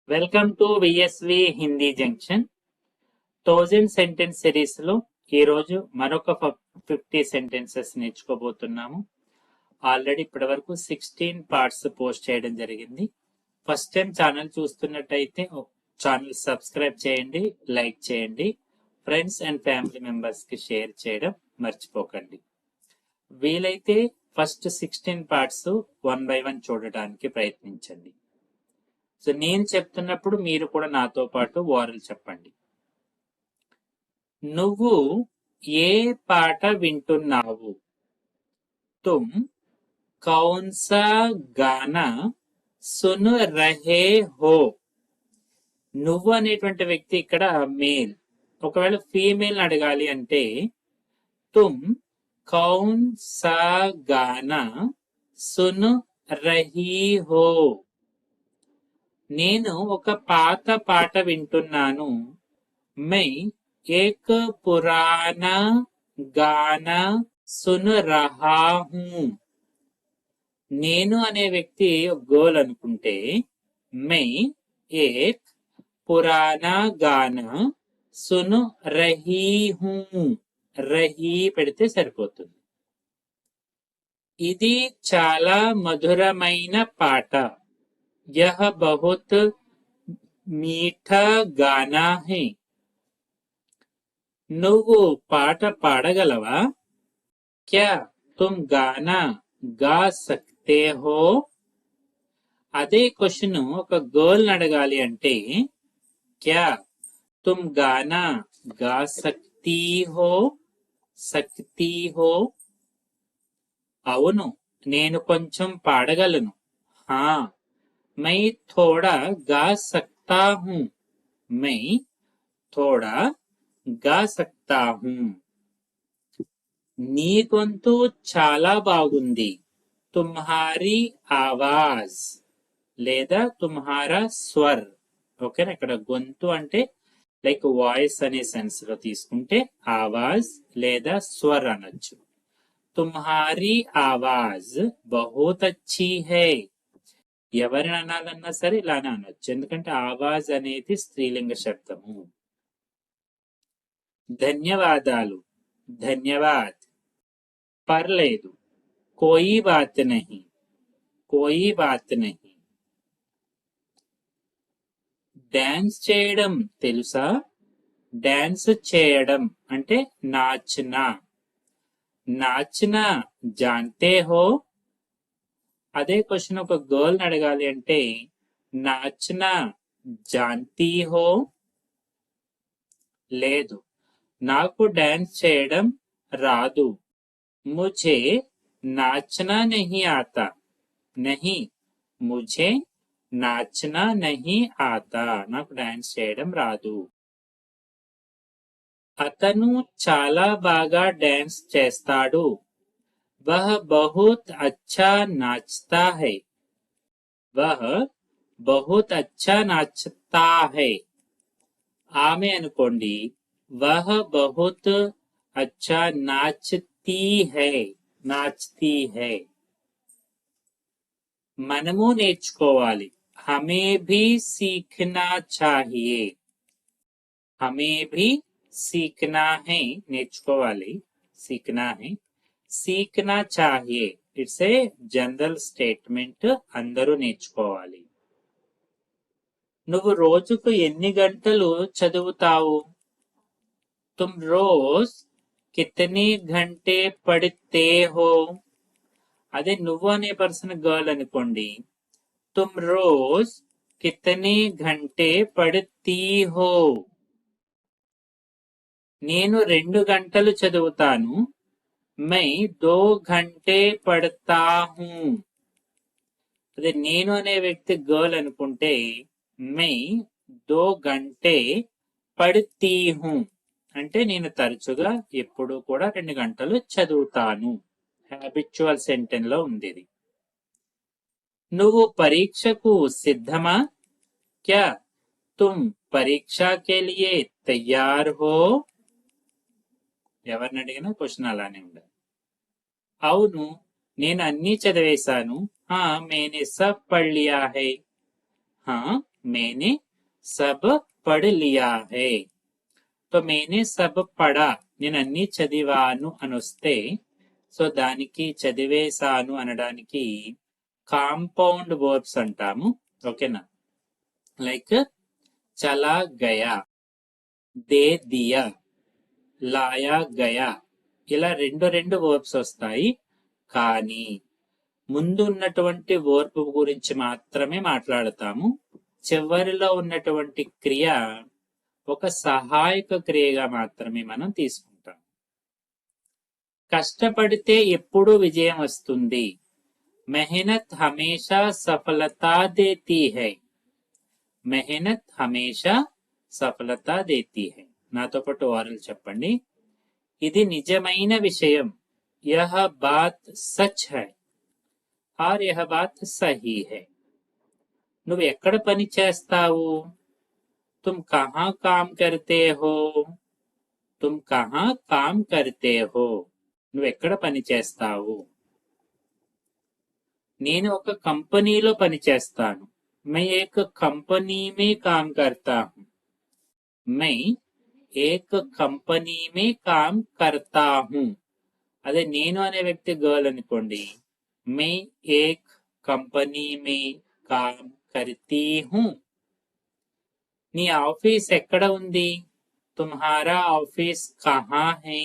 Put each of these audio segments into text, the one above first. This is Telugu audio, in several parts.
Welcome to VSV Hindi junction 1000 sentence series లో ఈరోజు మరొక 50 సెంటెన్సెస్ నేర్చుకోబోతున్నాము. ఆల్రెడీ ఇప్పటి వరకు 16 పార్ట్స్ పోస్ట్ చేయడం జరిగింది. ఫస్ట్ టైం ఛానల్ చూస్తున్నట్టయితే ఛానల్ సబ్స్క్రైబ్ చేయండి, లైక్ చేయండి, ఫ్రెండ్స్ అండ్ ఫ్యామిలీ మెంబర్స్ కి షేర్ చేయడం మర్చిపోకండి. వీలైతే ఫస్ట్ 16 పార్ట్స్ 1 by 1 చూడడానికి ప్రయత్నించండి. సో నేను చెప్తున్నప్పుడు మీరు కూడా నాతో పాటు ఓరల్ చెప్పండి. నువ్వు ఏ పాట వింటున్నావు? తుమ్ కౌన్ సా గానా సున్ రహే హో? నువ్వు అనేటువంటి వ్యక్తి ఇక్కడ మేల్. ఒకవేళ ఫీమేల్ అడగాలి అంటే తుమ్ కౌన్ సా గానా సున్ రహీ హో? నేను ఒక పాత పాట వింటున్నాను. మై ఏక్ పురానా గానా సున్ రహా హూ. నేను అనే వ్యక్తి గర్ల్ అనుకుంటే మై ఏక్ పురానా గానా సున్ రహీ హూ. రహీ పెడితే సరిపోతుంది. ఇది చాలా మధురమైన పాట. यह बहुत मीठा गाना है. నువ్వు పాట పాడగలవా? क्या तुम गाना गा सकते हो? అదే క్వశ్చన్ ఒక గర్ల్ అడగాలి అంటే क्या तुम गाना गा सकती हो? सकती हो. అవును, నేను కొంచెం పాడగలను. హా, मैं थोड़ा गा सकता हूँ. मैं थोड़ा गा सकता हूँ. నీ గొంతు చాలా బాగుంది. తుమ్హారీ ఆవాజ్ లేదా తుమ్హారా స్వర్. ఓకేనా? ఇక్కడ గొంతు అంటే లైక్ వాయిస్ అనే సెన్స్ లో తీసుకుంటే ఆవాజ్ లేదా స్వర్ అనొచ్చు. తుమ్హారీ ఆవాజ్ బహుత్ అచ్చీ హై. ఎవరిని అనాలన్నా సరే ఇలానే అనొచ్చు, ఎందుకంటే ఆవాజ్ అనేది స్త్రీలింగ శబ్దము. ధన్యవాదాలు, ధన్యవాద్. పర్లేదు, కోయి బాత్ నహీ, కోయి బాత్ నహీ. డాన్స్ చేయడం తెలుసా? డాన్స్ చేయడం అంటే నాచనా. నాచనా జాన్తే హో? అదే క్వశ్చన్ ఒక గర్ల్ అడగాలి అంటే నాచనా జాన్తీ హో? లేదు, నాకు డాన్స్ చేయడం రాదు. ముఝే నాచనా నహీ ఆతా. నహీ, ముఝే నాచనా నహీ ఆతా. నాకు డాన్స్ చేయడం రాదు. అతను చాలా బాగా డాన్స్ చేస్తాడు. वह बहुत अच्छा नाचता है. वह बहुत अच्छा नाचता है. ఆమె అనుకోండి वह बहुत अच्छा नाचती है. नाचती है. మనము నేర్చుకోవాలి. हमें भी सीखना चाहिए. हमें भी सीखना है. నేర్చుకోవాలి, सीखना है. సీఖనా చాహియే ఇట్స్ ఏ జనరల్ స్టేట్మెంట్. అందరూ నేర్చుకోవాలి. నువ్వు రోజుకు ఎన్ని గంటలు చదువుతావు? తుమ్ రోజ్ కితనే ఘంటే పడితే హో? అదే నువ్వు అనే పర్సన్ గర్ల్ అనుకోండి, తుమ్ రోజ్ కితనే ఘంటే పడితీ హో? నేను 2 గంటలు చదువుతాను. मैं 2 घंटे पढ़ता हूँ. అదే నేను అనే వ్యక్తి గర్ల్ అనుకుంటే मैं 2 घंटे पढ़ती हूँ అంటే నేను తరచుగా ఎప్పుడు కూడా 2 గంటలు చదువుతాను. హ్యాబిచువల్ సెంటెన్స్ లో ఉంది ఇది. నువ్వు పరీక్షకు సిద్ధమా? क्या तुम परीक्षा के लिए तैयार हो? ఎవరిని అడిగినా క్వశ్చన్ అలానే ఉండాలి. అవును, నేను అన్ని చదివేశాను. हाँ मैंने सब पढ़ लिया है. हाँ मैंने सब पढ़ लिया है. तो मैंने सब पढ़ा, నేను అన్ని చదివాను అని వస్తే సో దానికి చదివేశాను అనడానికి కాంపౌండ్ వర్బ్స్ అంటాము. ఓకేనా? లైక్ చలా గయా, దే దియా, లాయా గయా, ఇలా రెండు వర్బ్స్ వస్తాయి. కానీ ముందు ఉన్నటువంటి వర్బ్ గురించి మాత్రమే మాట్లాడతాము. చివరిలో ఉన్నటువంటి క్రియ ఒక సహాయక క్రియగా మాత్రమే మనం తీసుకుంటాం. కష్టపడితే ఎప్పుడూ విజయం వస్తుంది. మెహనత్ హమేషా సఫలతా దేతీ హై. మెహనత్ హమేషా సఫలతా దేతీ హై. నాతో పాటు ఓరల్ చెప్పండి. ఇది నిజమైన విషయం. యహ బాత్ సచ్ హై और यह बात सही है. నువ్వు ఎక్కడ పని చేస్తావు? तुम कहाँ काम करते हो? तुम कहाँ काम करते हो? నువ్వు ఎక్కడ పని చేస్తావు? నేను ఒక కంపెనీలో పని చేస్తాను. मैं एक कंपनी में काम करता हूँ. मैं एक कंपनी में काम करता हूँ. అదే నేను అనే వ్యక్తి గర్ల్ అనుకోండి. मैं एक कंपनी में काम करती हूँ. నీ ఆఫీస్ ఎక్కడ ఉంది? तुम्हारा ऑफिस कहाँ है?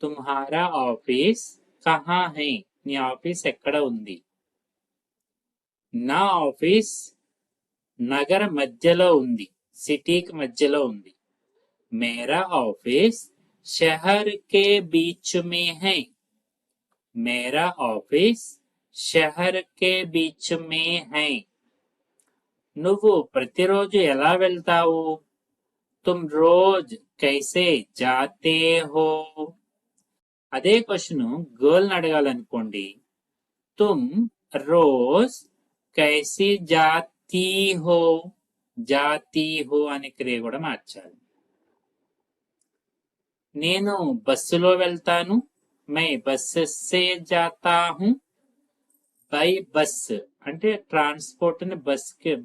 तुम्हारा ऑफिस कहाँ है? నీ ఆఫీస్ ఎక్కడ ఉంది? నా ఆఫీస్ నగర మధ్యలో ఉంది, సిటీకి మధ్యలో ఉంది. मेरा ऑफिस शहर के बीच में है. मेरा ऑफिस शहर के बीच में है. నువ్వు ప్రతిరోజు ఎలా వెళ్తావు? तुम रोज कैसे जाते हो? అదే క్వశ్చన్ గర్ల్ అడగాలనుకోండి. तुम रोज कैसी जाती हो? जाती हो అనే క్రియ కూడా మార్చాలి. నేను బస్సులో వెళ్తాను. मैं बस से जाता हूँ. బై బస్ అంటే ట్రాన్స్పోర్ట్ ని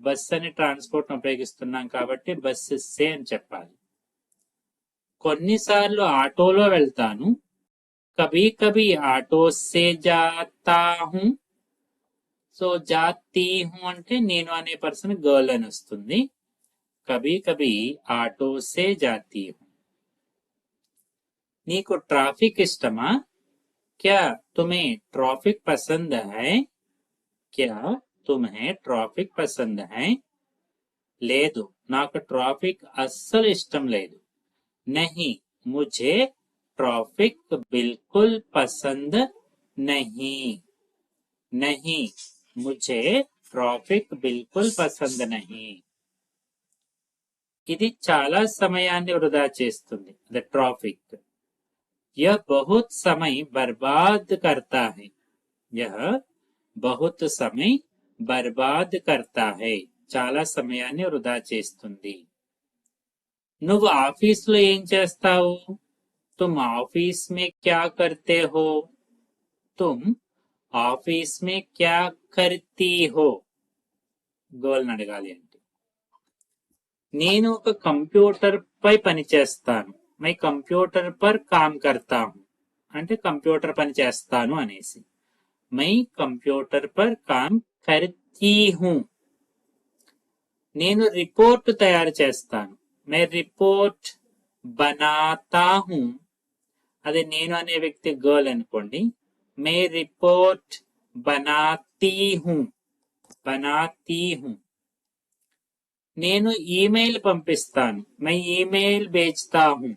బస్ అని ట్రాన్స్పోర్ట్ ఉపయోగిస్తున్నాం కాబట్టి బస్ సే అని చెప్పాలి. కొన్నిసార్లు ఆటోలో వెళ్తాను. కభీ కభీ ఆటో సే జాతా హూ. సో జాతీ హూ అంటే నేను అనే పర్సన్ గర్ల్ అని వస్తుంది. కభీ కభీ ఆటో సే జాతీ హూ. నీకు ట్రాఫిక్ ఇష్టమా? क्या तुम्हें ट्रैफिक पसंद है? क्या तुम्हें ट्रैफिक पसंद है? లేదు, నాకు ట్రాఫిక్ అస్సలు ఇష్టం లేదు. नहीं, मुझे ट्रैफिक बिल्कुल पसंद नहीं. नहीं, मुझे ट्रैफिक बिल्कुल पसंद नहीं. ఇది చాలా సమయాన్ని వృధా చేస్తుంది. The traffic. यह बहुत समय बर्बाद करता है. यह बहुत समय बर्बाद करता है. చాలా సమయాన్ని వృధా చేస్తుంది. నువ్వు ఆఫీసులో ఏం చేస్తావు? तुम ऑफिस में क्या करते हो? तुम ऑफिस में क्या करती हो? గర్ల్ని అడగాలి అంటే. నేను ఒక కంప్యూటర్ పై పని చేస్తాను. मैं कंप्यूटर पर काम करता हूँ అంటే కంప్యూటర్ పని చేస్తాను అనేసి. मैं कंप्यूटर पर काम करती हूँ. నేను రిపోర్ట్ తయారు చేస్తాను. मैं रिपोर्ट बनाता हूँ. అదే నేను అనే వ్యక్తి గర్ల్ అనుకోండి. मैं रिपोर्ट बनाती हूँ. बनाती हूँ. నేను ఈమెయిల్ పంపిస్తాను. मैं ईमेल भेजता हूँ.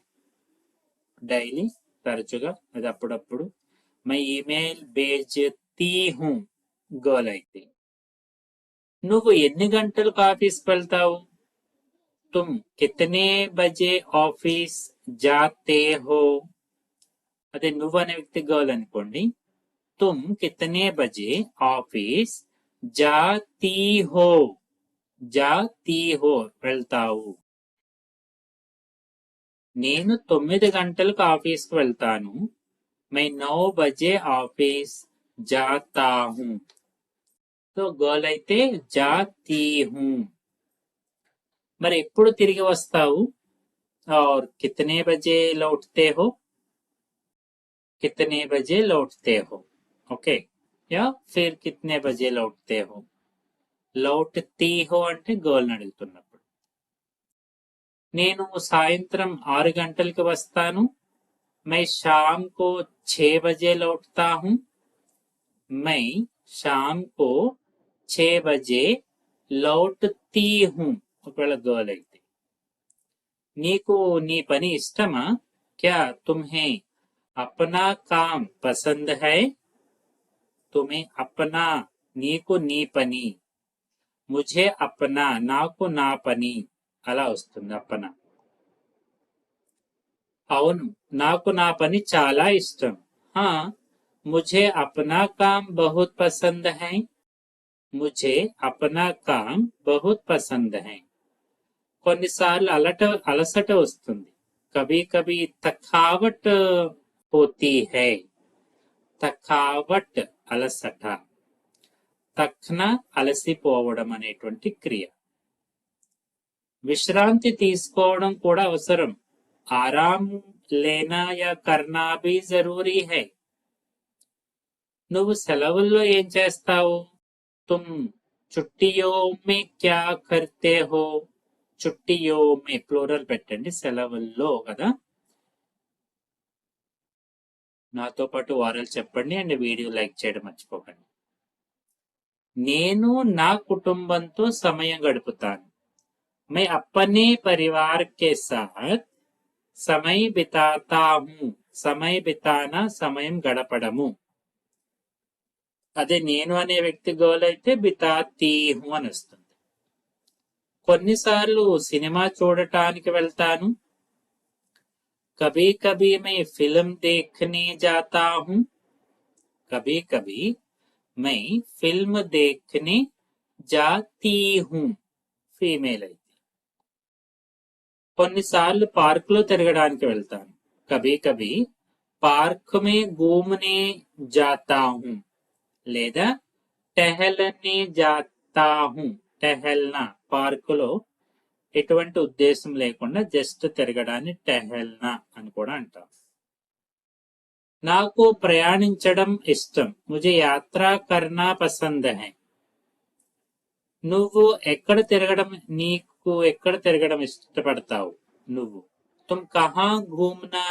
డైలీ తరచుగా, అది అప్పుడప్పుడు. मैं ईमेल भेजती हूँ గర్ల్ అయితే. నువ్వు ఎన్ని గంటలకు ఆఫీస్కి వెళ్తావు? तुम कितने बजे ऑफिस जाते हो? అదే నువ్వు అనే వ్యక్తి గర్ల్ అనుకోండి. तुम कितने बजे ऑफिस जाती हो? जाती हो వెళ్తావు. నేను 9 గంటలకు ఆఫీస్కి వెళ్తాను. मैं 9 बजे ऑफिस जाता हूँ. तो గర్ల్ అయితే जाती हूँ. మరి ఎప్పుడు తిరిగి వస్తావు? और कितने बजे लौटते हो? कितने बजे लौटते हो? ఓకే, యా ఫిర్ కితనే బజే లౌట్తే హో. లౌట్తీ హో అంటే గర్ల్ని అడుగుతున్నప్పుడు. నేను సాయంత్రం 6 గంటలకు వస్తాను. मैं शाम को 6 बजे लौटता हूँ. मैं शाम को 6 बजे लौटती हूँ. ఒకవేళ గర్ల్ అయితే. నీకు నీ పని ఇష్టమా? क्या तुम्हें अपना काम पसंद है? तुम्हें अपना, నీకు నీ పని, ముझे अपना, నాకు నా పని, అలా వస్తుంది అప్పన. అవును, నాకు నా పని చాలా ఇష్టం. हाँ, मुझे अपना काम बहुत पसंद है. मुझे अपना काम बहुत पसंद है. కొన్నిసార్లు అలసట వస్తుంది. कभी कभी थकावट होती है. थकावट అలసట. తఖ్న అలసిపోవడం అనేటువంటి క్రియ. విశ్రాంతి తీసుకోవడం కూడా అవసరం. ఆరాం లేనా యా కర్నా భీ జరూరీ హై. నువ్వు సెలవుల్లో ఏం చేస్తావు? తుమ్ చుట్టియో మే క్యా కర్తే హో. చుట్టియో మే ప్లూరల్ పెట్టండి, సెలవుల్లో కదా. నాతో పాటు వారాలు చెప్పండి అండ్ వీడియో లైక్ చేయడం మర్చిపోకండి. నేను నా కుటుంబంతో సమయం గడుపుతాను. मैं अपने परिवार के साथ समय बिताता हूँ. समय బితానా సమయం గడపడము. అదే నేను అనే వ్యక్తి గోల్ అయితే బితాతీ హూ అని వస్తుంది. కొన్నిసార్లు సినిమా చూడటానికి వెళ్తాను. कभी कभी मैं फिल्म देखने जाता हूँ. कभी कभी मैं फिल्म देखने जाती हूँ. ఫీమేల్ అయితే. కొన్నిసార్లు పార్కులో తిరగడానికి వెళ్తాను. కభీ కభీ పార్క్ మే ఘూమ్నే జాతా హూ. లేదా టెహల్నే జాతా హూ. టెహల్నా, పార్కులో ఎటువంటి ఉద్దేశం లేకుండా జస్ట్ తిరగడాన్ని టెహల్నా అని కూడా అంటాం. నాకు ప్రయాణించడం ఇష్టం. ముझे యాత్రా కర్నా పసంద్ హై. నువ్వు ఎక్కడ తిరగడం, నీకు ఎక్కడ తిరగడం ఇష్టపడతావు నువ్వు? తుమ్ కహా ఘూమ్నా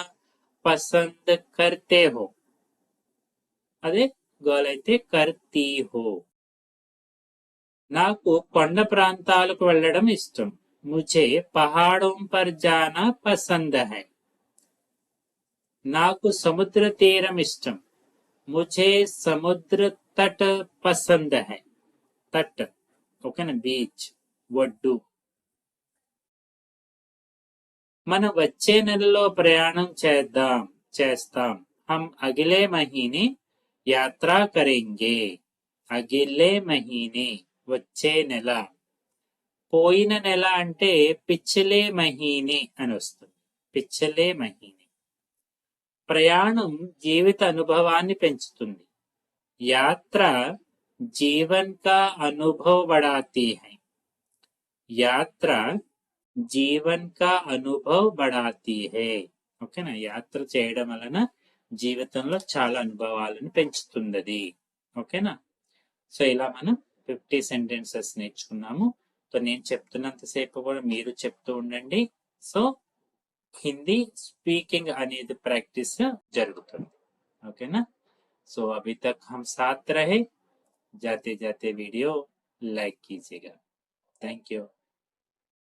పసంద్ కర్తే హో. అదే గర్ల్ అయితే కర్తీ హో. నాకు కొండ ప్రాంతాలకు వెళ్ళడం ఇష్టం. ముझे పహాడోं पर जाना पसंद है. నాకు సముద్ర తీరం ఇష్టం. ముझे సముద్ర తట్ పసంద్ హై. తట్ ఓకేనా, బీచ్, ఒడ్డు. మనం వచ్చే నెలలో ప్రయాణం చేస్తాం. हम अगले महीने यात्रा करेंगे. अगले महीने వచ్చే నెల. పోయిన నెల అంటే పిछले महीने అని వస్తుంది. పిछले महीने. ప్రయాణం జీవిత అనుభవాన్ని పెంచుతుంది. యాత్ర జీవన్ కా అనుభవ్ బఢాతీ హై. యాత్ర జీవన్ కా అనుభవ్ బఢాతీ హై. ఓకేనా, యాత్ర చేయడం వలన జీవితంలో చాలా అనుభవాలను పెంచుతుంది. ఓకేనా. సో ఇలా మనం 50 సెంటెన్సెస్ నేర్చుకున్నాము. సో నేను చెప్తున్నంతసేపు కూడా మీరు చెప్తూ ఉండండి. సో హిందీ స్పీకింగ్ అనేది ప్రాక్టీస్ జరుగుతుంది. ఓకేనా. సో అభి తక్ హమ్ సాత్ రహే. जाते जाते वीडियो लाइक कीजिएगा. Thank you.